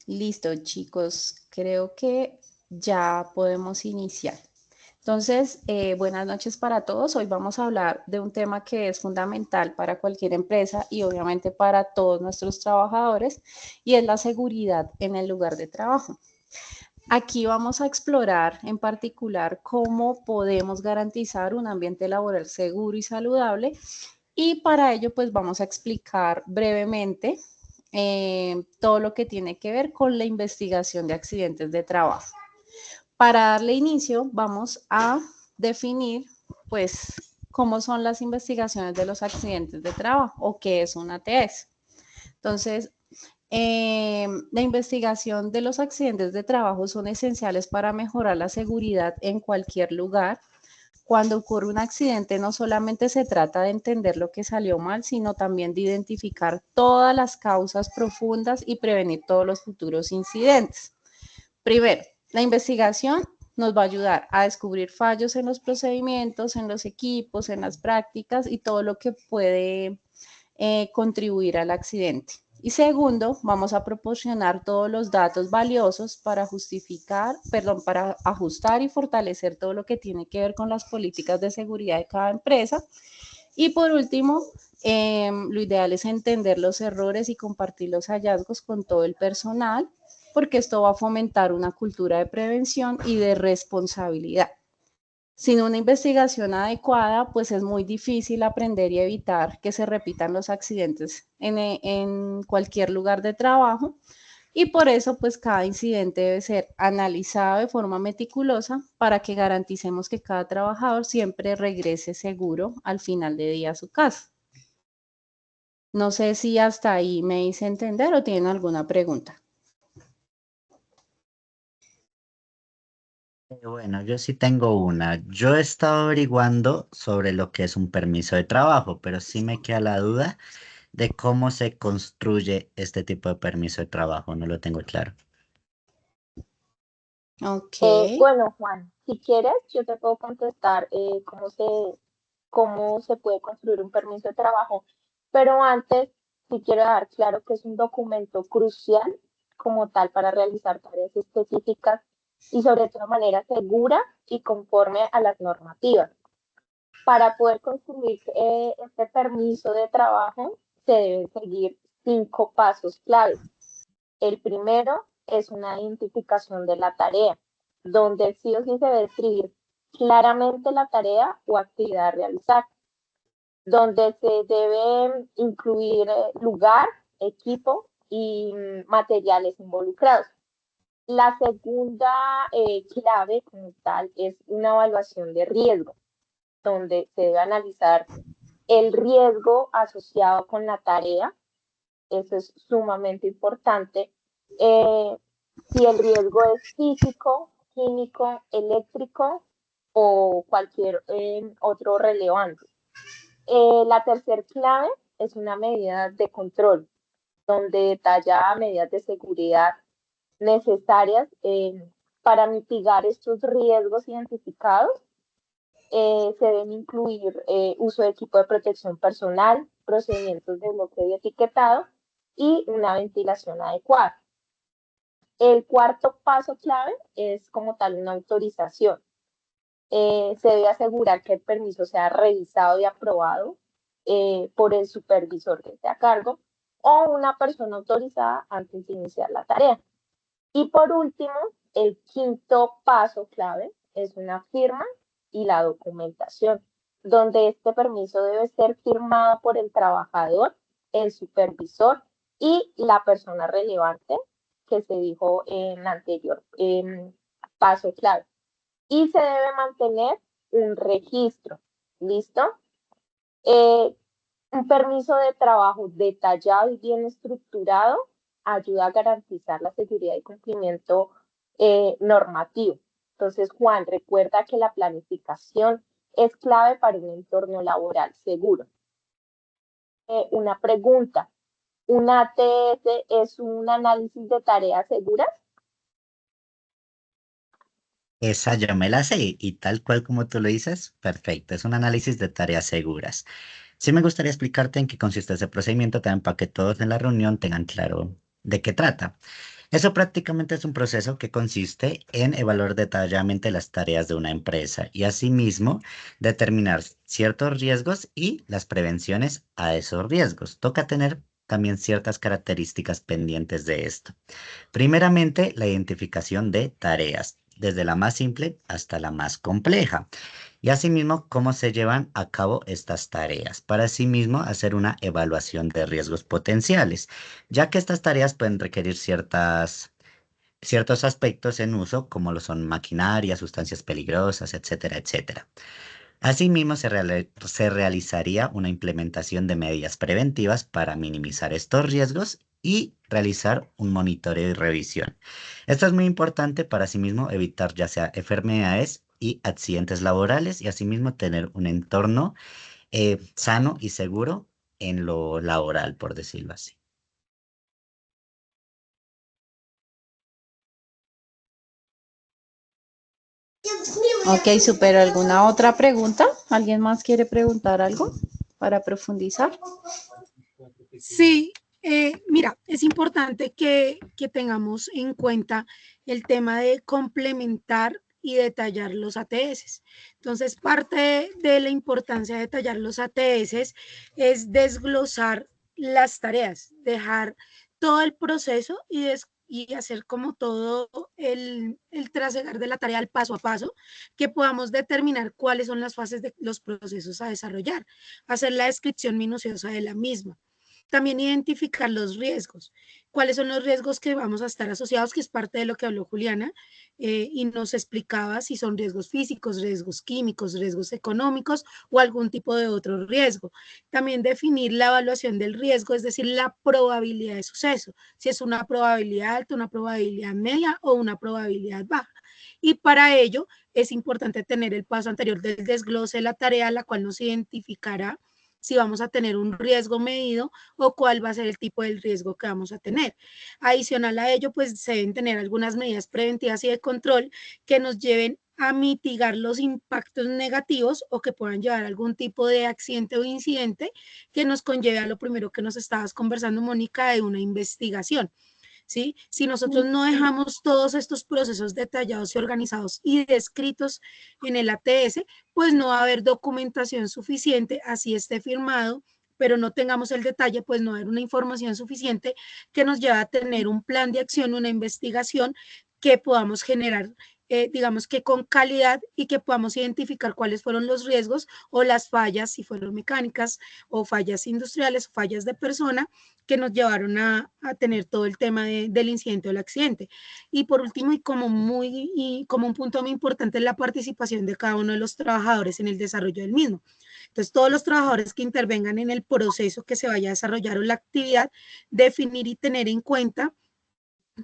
Listo, chicos, creo que ya podemos iniciar. Entonces, buenas noches para todos. Hoy vamos a hablar de un tema que es fundamental para cualquier empresa y obviamente para todos nuestros trabajadores, y es la seguridad en el lugar de trabajo. Aquí vamos a explorar en particular cómo podemos garantizar un ambiente laboral seguro y saludable, y para ello pues vamos a explicar brevemente todo lo que tiene que ver con la investigación de accidentes de trabajo. Para darle inicio, vamos a definir, pues, cómo son las investigaciones de los accidentes de trabajo o qué es una ATS. Entonces, la investigación de los accidentes de trabajo son esenciales para mejorar la seguridad en cualquier lugar. Cuando ocurre un accidente, no solamente se trata de entender lo que salió mal, sino también de identificar todas las causas profundas y prevenir todos los futuros incidentes. Primero, la investigación nos va a ayudar a descubrir fallos en los procedimientos, en los equipos, en las prácticas y todo lo que puede contribuir al accidente. Y segundo, vamos a proporcionar todos los datos valiosos para para ajustar y fortalecer todo lo que tiene que ver con las políticas de seguridad de cada empresa. Y por último, lo ideal es entender los errores y compartir los hallazgos con todo el personal, porque esto va a fomentar una cultura de prevención y de responsabilidad. Sin una investigación adecuada, pues es muy difícil aprender y evitar que se repitan los accidentes en cualquier lugar de trabajo, y por eso pues cada incidente debe ser analizado de forma meticulosa para que garanticemos que cada trabajador siempre regrese seguro al final de día a su casa. No sé si hasta ahí me hice entender o tienen alguna pregunta. Bueno, yo sí tengo una. Yo he estado averiguando sobre lo que es un permiso de trabajo, pero sí me queda la duda de cómo se construye este tipo de permiso de trabajo. No lo tengo claro. Ok. Bueno, Juan, si quieres, yo te puedo contestar cómo se puede construir un permiso de trabajo, pero antes sí quiero dar claro que es un documento crucial como tal para realizar tareas específicas y sobre todo de manera segura y conforme a las normativas. Para poder construir este permiso de trabajo, se deben seguir 5 pasos claves. El primero es una identificación de la tarea, donde sí o sí se debe escribir claramente la tarea o actividad a realizar, donde se debe incluir lugar, equipo y materiales involucrados. La segunda clave como tal es una evaluación de riesgo, donde se debe analizar el riesgo asociado con la tarea. Eso es sumamente importante. Eh, si el riesgo es físico, químico, eléctrico o cualquier otro relevante. La tercera clave es una medida de control, donde detalla medidas de seguridad necesarias para mitigar estos riesgos identificados. Se deben incluir uso de equipo de protección personal, procedimientos de bloqueo y etiquetado y una ventilación adecuada. El cuarto paso clave es como tal una autorización. Se debe asegurar que el permiso sea revisado y aprobado por el supervisor que esté a cargo o una persona autorizada antes de iniciar la tarea. Y por último, el quinto paso clave es una firma y la documentación, donde este permiso debe ser firmado por el trabajador, el supervisor y la persona relevante que se dijo en el anterior paso clave. Y se debe mantener un registro. ¿Listo? Eh, un permiso de trabajo detallado y bien estructurado ayuda a garantizar la seguridad y cumplimiento normativo. Entonces, Juan, recuerda que la planificación es clave para un entorno laboral seguro. Una pregunta, ¿un ATS es un análisis de tareas seguras? Esa yo me la sé y tal cual como tú lo dices, perfecto. Es un análisis de tareas seguras. Sí me gustaría explicarte en qué consiste ese procedimiento también para que todos en la reunión tengan claro de qué trata. Eso prácticamente es un proceso que consiste en evaluar detalladamente las tareas de una empresa y asimismo determinar ciertos riesgos y las prevenciones a esos riesgos. Toca tener también ciertas características pendientes de esto. Primeramente, la identificación de tareas, desde la más simple hasta la más compleja. Y asimismo, cómo se llevan a cabo estas tareas, para asimismo hacer una evaluación de riesgos potenciales, ya que estas tareas pueden requerir ciertos aspectos en uso, como lo son maquinaria, sustancias peligrosas, etcétera, etcétera. Asimismo, se realizaría una implementación de medidas preventivas para minimizar estos riesgos y realizar un monitoreo y revisión. Esto es muy importante para asimismo evitar ya sea enfermedades y accidentes laborales y asimismo tener un entorno sano y seguro en lo laboral, por decirlo así. Ok, super. ¿Alguna otra pregunta? ¿Alguien más quiere preguntar algo para profundizar? Sí, mira, es importante que tengamos en cuenta el tema de complementar y detallar los ATS. Entonces, parte de la importancia de detallar los ATS es desglosar las tareas, dejar todo el proceso y hacer como todo el trasegar de la tarea al paso a paso, que podamos determinar cuáles son las fases de los procesos a desarrollar, hacer la descripción minuciosa de la misma. También identificar los riesgos. ¿Cuáles son los riesgos que vamos a estar asociados? Que es parte de lo que habló Juliana y nos explicaba si son riesgos físicos, riesgos químicos, riesgos económicos o algún tipo de otro riesgo. También definir la evaluación del riesgo, es decir, la probabilidad de suceso, si es una probabilidad alta, una probabilidad media o una probabilidad baja. Y para ello es importante tener el paso anterior del desglose de la tarea, la cual nos identificará si vamos a tener un riesgo medido o cuál va a ser el tipo del riesgo que vamos a tener. Adicional a ello, pues se deben tener algunas medidas preventivas y de control que nos lleven a mitigar los impactos negativos o que puedan llevar a algún tipo de accidente o incidente que nos conlleve a lo primero que nos estabas conversando, Mónica, de una investigación. ¿Sí? Si nosotros no dejamos todos estos procesos detallados y organizados y descritos en el ATS, pues no va a haber documentación suficiente, así esté firmado, pero no tengamos el detalle, pues no va a haber una información suficiente que nos lleve a tener un plan de acción, una investigación que podamos generar, digamos que con calidad y que podamos identificar cuáles fueron los riesgos o las fallas, si fueron mecánicas o fallas industriales o fallas de persona, que nos llevaron a tener todo el tema del incidente o el accidente. Y por último, y como un punto muy importante, es la participación de cada uno de los trabajadores en el desarrollo del mismo. Entonces, todos los trabajadores que intervengan en el proceso que se vaya a desarrollar o la actividad, definir y tener en cuenta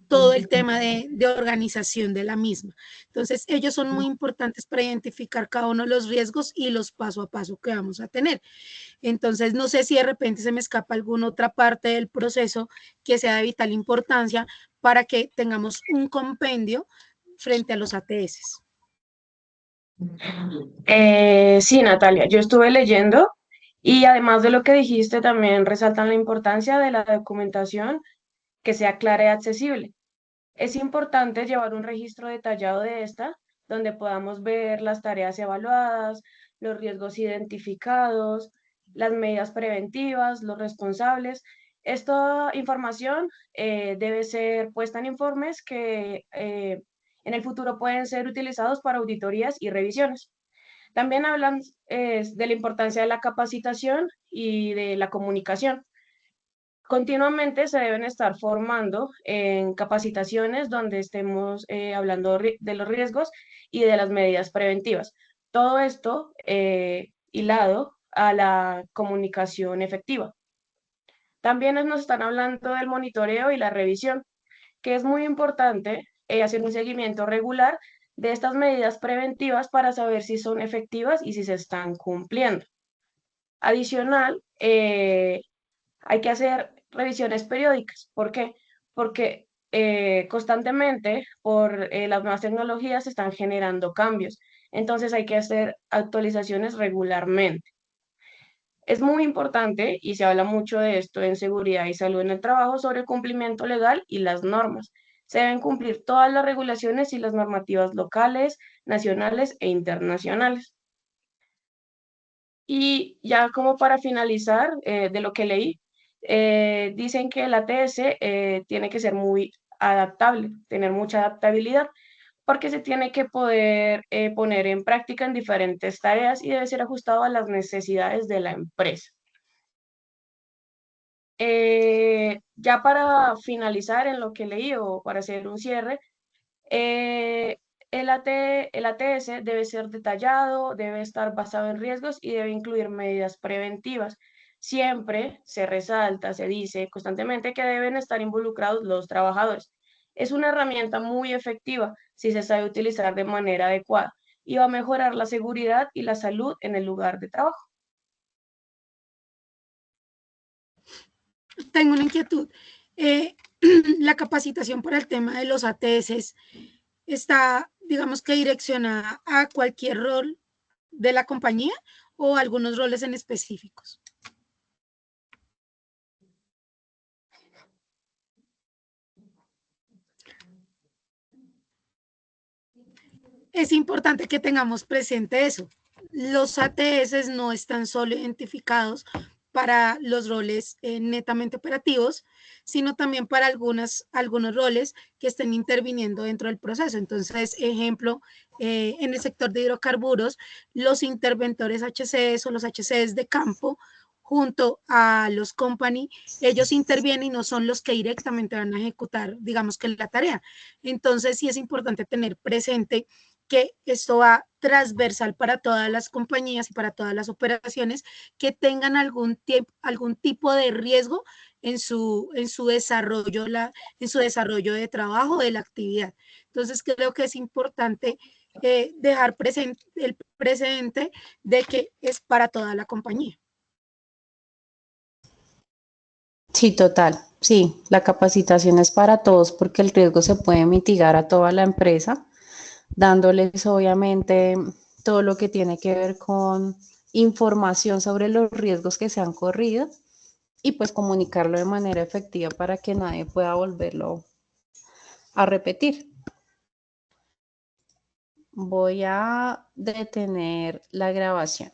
todo el tema de organización de la misma. Entonces, ellos son muy importantes para identificar cada uno de los riesgos y los paso a paso que vamos a tener. Entonces, no sé si de repente se me escapa alguna otra parte del proceso que sea de vital importancia para que tengamos un compendio frente a los ATS. Sí, Natalia, yo estuve leyendo y además de lo que dijiste, también resaltan la importancia de la documentación que sea clara y accesible. Es importante llevar un registro detallado de esta, donde podamos ver las tareas evaluadas, los riesgos identificados, las medidas preventivas, los responsables. Esta información debe ser puesta en informes que en el futuro pueden ser utilizados para auditorías y revisiones. También hablan de la importancia de la capacitación y de la comunicación. Continuamente se deben estar formando en capacitaciones donde estemos hablando de los riesgos y de las medidas preventivas. Todo esto hilado a la comunicación efectiva. También nos están hablando del monitoreo y la revisión, que es muy importante hacer un seguimiento regular de estas medidas preventivas para saber si son efectivas y si se están cumpliendo. Adicional, hay que hacer revisiones periódicas. ¿Por qué? Porque constantemente por las nuevas tecnologías se están generando cambios. Entonces hay que hacer actualizaciones regularmente. Es muy importante y se habla mucho de esto en seguridad y salud en el trabajo sobre el cumplimiento legal y las normas. Se deben cumplir todas las regulaciones y las normativas locales, nacionales e internacionales. Y ya como para finalizar, de lo que leí, dicen que el ATS tiene que ser muy adaptable, tener mucha adaptabilidad, porque se tiene que poder poner en práctica en diferentes tareas y debe ser ajustado a las necesidades de la empresa. Ya para finalizar en lo que leí o para hacer un cierre, eh, el ATS debe ser detallado, debe estar basado en riesgos y debe incluir medidas preventivas. Siempre se resalta, se dice constantemente que deben estar involucrados los trabajadores. Es una herramienta muy efectiva si se sabe utilizar de manera adecuada y va a mejorar la seguridad y la salud en el lugar de trabajo. Tengo una inquietud. La capacitación para el tema de los ATS está, digamos que direccionada a cualquier rol de la compañía o algunos roles en específicos. Es importante que tengamos presente eso. Los ATS no están solo identificados para los roles netamente operativos, sino también para algunos roles que estén interviniendo dentro del proceso. Entonces, ejemplo, en el sector de hidrocarburos, los interventores HCS o los HCS de campo, junto a los company, ellos intervienen y no son los que directamente van a ejecutar, digamos que la tarea. Entonces, sí es importante tener presente que esto va transversal para todas las compañías y para todas las operaciones que tengan algún tipo de riesgo en su desarrollo, en su desarrollo de trabajo, de la actividad. Entonces, creo que es importante dejar el precedente de que es para toda la compañía. Sí, total. Sí, la capacitación es para todos porque el riesgo se puede mitigar a toda la empresa, dándoles obviamente todo lo que tiene que ver con información sobre los riesgos que se han corrido y pues comunicarlo de manera efectiva para que nadie pueda volverlo a repetir. Voy a detener la grabación.